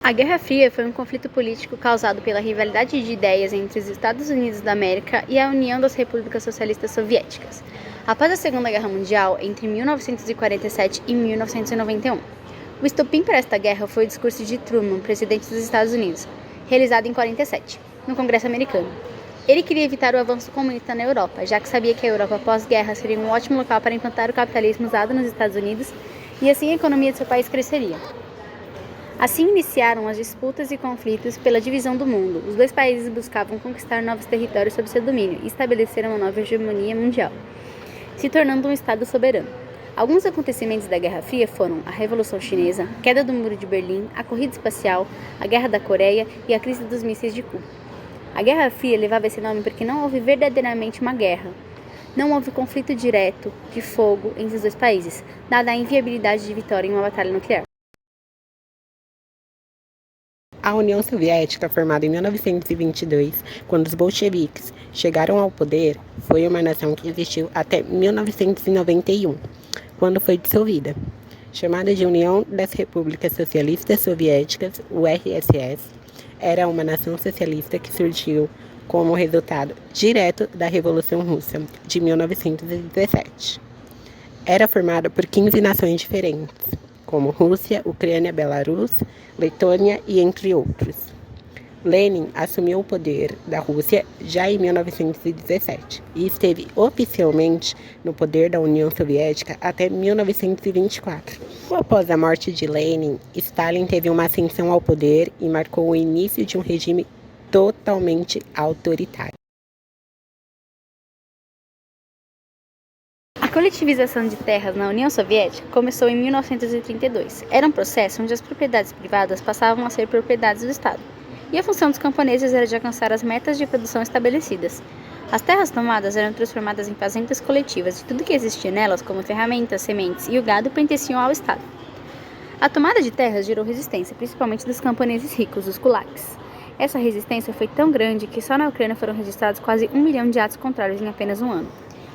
A Guerra Fria foi um conflito político causado pela rivalidade de ideias entre os Estados Unidos da América e a União das Repúblicas Socialistas Soviéticas, após a Segunda Guerra Mundial, entre 1947 e 1991. O estopim para esta guerra foi o discurso de Truman, presidente dos Estados Unidos, realizado em 1947, no Congresso americano. Ele queria evitar o avanço comunista na Europa, já que sabia que a Europa pós-guerra seria um ótimo local para implantar o capitalismo usado nos Estados Unidos e assim a economia de seu país cresceria. Assim iniciaram as disputas e conflitos pela divisão do mundo. Os dois países buscavam conquistar novos territórios sob seu domínio e estabelecer uma nova hegemonia mundial, se tornando um Estado soberano. Alguns acontecimentos da Guerra Fria foram a Revolução Chinesa, a queda do Muro de Berlim, a corrida espacial, a Guerra da Coreia e a crise dos mísseis de Cuba. A Guerra Fria levava esse nome porque não houve verdadeiramente uma guerra. Não houve conflito direto de fogo entre os dois países, dada a inviabilidade de vitória em uma batalha nuclear. A União Soviética, formada em 1922, quando os bolcheviques chegaram ao poder, foi uma nação que existiu até 1991, quando foi dissolvida. Chamada de União das Repúblicas Socialistas Soviéticas, URSS, era uma nação socialista que surgiu como resultado direto da Revolução Russa de 1917. Era formada por 15 nações diferentes, como Rússia, Ucrânia, Belarus, Letônia e entre outros. Lenin assumiu o poder da Rússia já em 1917 e esteve oficialmente no poder da União Soviética até 1924. Após a morte de Lenin, Stalin teve uma ascensão ao poder e marcou o início de um regime totalmente autoritário. A coletivização de terras na União Soviética começou em 1932. Era um processo onde as propriedades privadas passavam a ser propriedades do Estado, e a função dos camponeses era de alcançar as metas de produção estabelecidas. As terras tomadas eram transformadas em fazendas coletivas e tudo que existia nelas, como ferramentas, sementes e o gado, pertenciam ao Estado. A tomada de terras gerou resistência, principalmente dos camponeses ricos, os kulaks. Essa resistência foi tão grande que só na Ucrânia foram registrados quase 1 milhão de atos contrários em apenas um ano.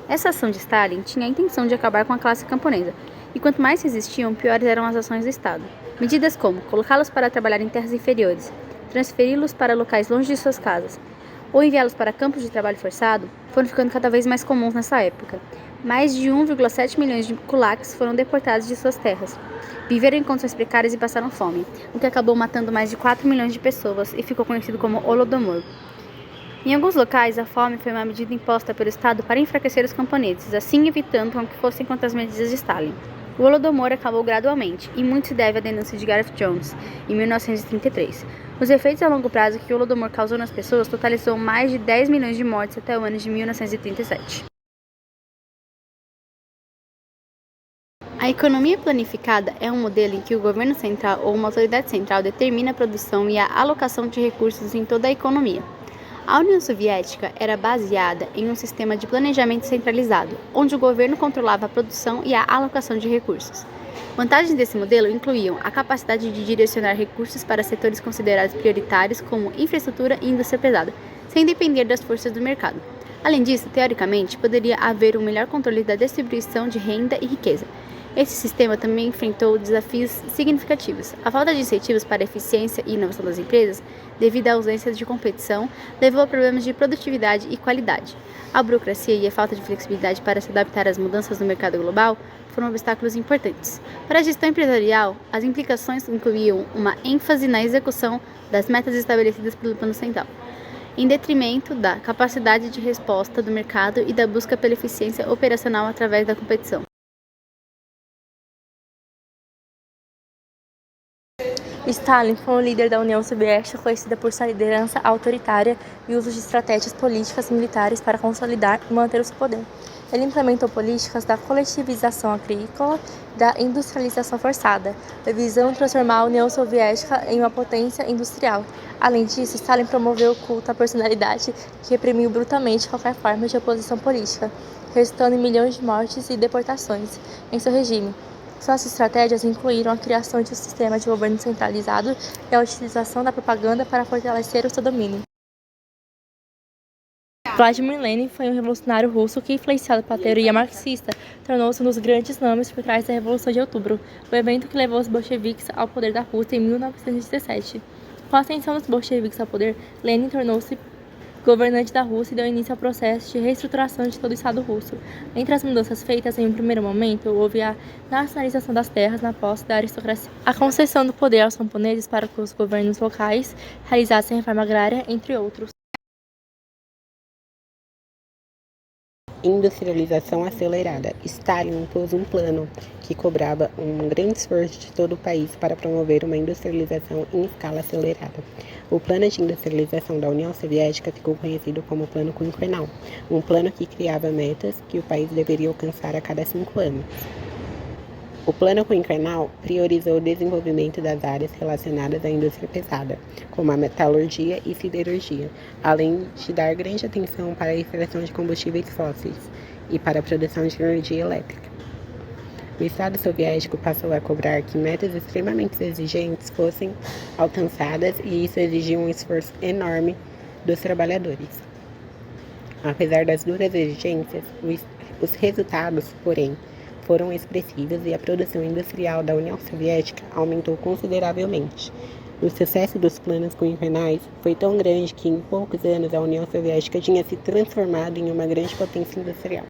Essa ação de Stalin tinha a intenção de acabar com a classe camponesa, e quanto mais resistiam, piores eram as ações do Estado. Medidas como colocá-los para trabalhar em terras inferiores, transferi-los para locais longe de suas casas, ou enviá-los para campos de trabalho forçado, foram ficando cada vez mais comuns nessa época. Mais de 1,7 milhões de kulaks foram deportados de suas terras, viveram em condições precárias e passaram fome, o que acabou matando mais de 4 milhões de pessoas e ficou conhecido como Holodomor. Em alguns locais, a fome foi uma medida imposta pelo Estado para enfraquecer os camponeses, assim evitando que fossem contra as medidas de Stalin. O Holodomor acabou gradualmente, e muito se deve à denúncia de Gareth Jones, em 1933. Os efeitos a longo prazo que o Holodomor causou nas pessoas totalizou mais de 10 milhões de mortes até o ano de 1937. A economia planificada é um modelo em que o governo central ou uma autoridade central determina a produção e a alocação de recursos em toda a economia. A União Soviética era baseada em um sistema de planejamento centralizado, onde o governo controlava a produção e a alocação de recursos. Vantagens desse modelo incluíam a capacidade de direcionar recursos para setores considerados prioritários, como infraestrutura e indústria pesada, sem depender das forças do mercado. Além disso, teoricamente, poderia haver um melhor controle da distribuição de renda e riqueza. Esse sistema também enfrentou desafios significativos. A falta de incentivos para a eficiência e inovação das empresas, devido à ausência de competição, levou a problemas de produtividade e qualidade. A burocracia e a falta de flexibilidade para se adaptar às mudanças no mercado global foram obstáculos importantes. Para a gestão empresarial, as implicações incluíam uma ênfase na execução das metas estabelecidas pelo Plano Central, em detrimento da capacidade de resposta do mercado e da busca pela eficiência operacional através da competição. Stalin foi um líder da União Soviética conhecida por sua liderança autoritária e uso de estratégias políticas e militares para consolidar e manter o seu poder. Ele implementou políticas da coletivização agrícola e da industrialização forçada, visando transformar a União Soviética em uma potência industrial. Além disso, Stalin promoveu o culto à personalidade que reprimiu brutalmente qualquer forma de oposição política, resultando em milhões de mortes e deportações em seu regime. Suas estratégias incluíram a criação de um sistema de governo centralizado e a utilização da propaganda para fortalecer o seu domínio. Vladimir Lenin foi um revolucionário russo que, influenciado pela teoria marxista, tornou-se um dos grandes nomes por trás da Revolução de Outubro, o evento que levou os bolcheviques ao poder da Rússia em 1917. Com a ascensão dos bolcheviques ao poder, Lenin tornou-se governante da Rússia e deu início ao processo de reestruturação de todo o Estado russo. Entre as mudanças feitas em um primeiro momento, houve a nacionalização das terras na posse da aristocracia, a concessão do poder aos camponeses para que os governos locais realizassem a reforma agrária, entre outros. Industrialização acelerada. Stalin impôs um plano que cobrava um grande esforço de todo o país para promover uma industrialização em escala acelerada. O plano de industrialização da União Soviética ficou conhecido como Plano Quinquenal, um plano que criava metas que o país deveria alcançar a cada 5 anos. O Plano Quinquenal priorizou o desenvolvimento das áreas relacionadas à indústria pesada, como a metalurgia e siderurgia, além de dar grande atenção para a extração de combustíveis fósseis e para a produção de energia elétrica. O Estado soviético passou a cobrar que metas extremamente exigentes fossem alcançadas e isso exigia um esforço enorme dos trabalhadores. Apesar das duras exigências, os resultados, porém, foram expressivos e a produção industrial da União Soviética aumentou consideravelmente. O sucesso dos planos quinquenais foi tão grande que em poucos anos a União Soviética tinha se transformado em uma grande potência industrial.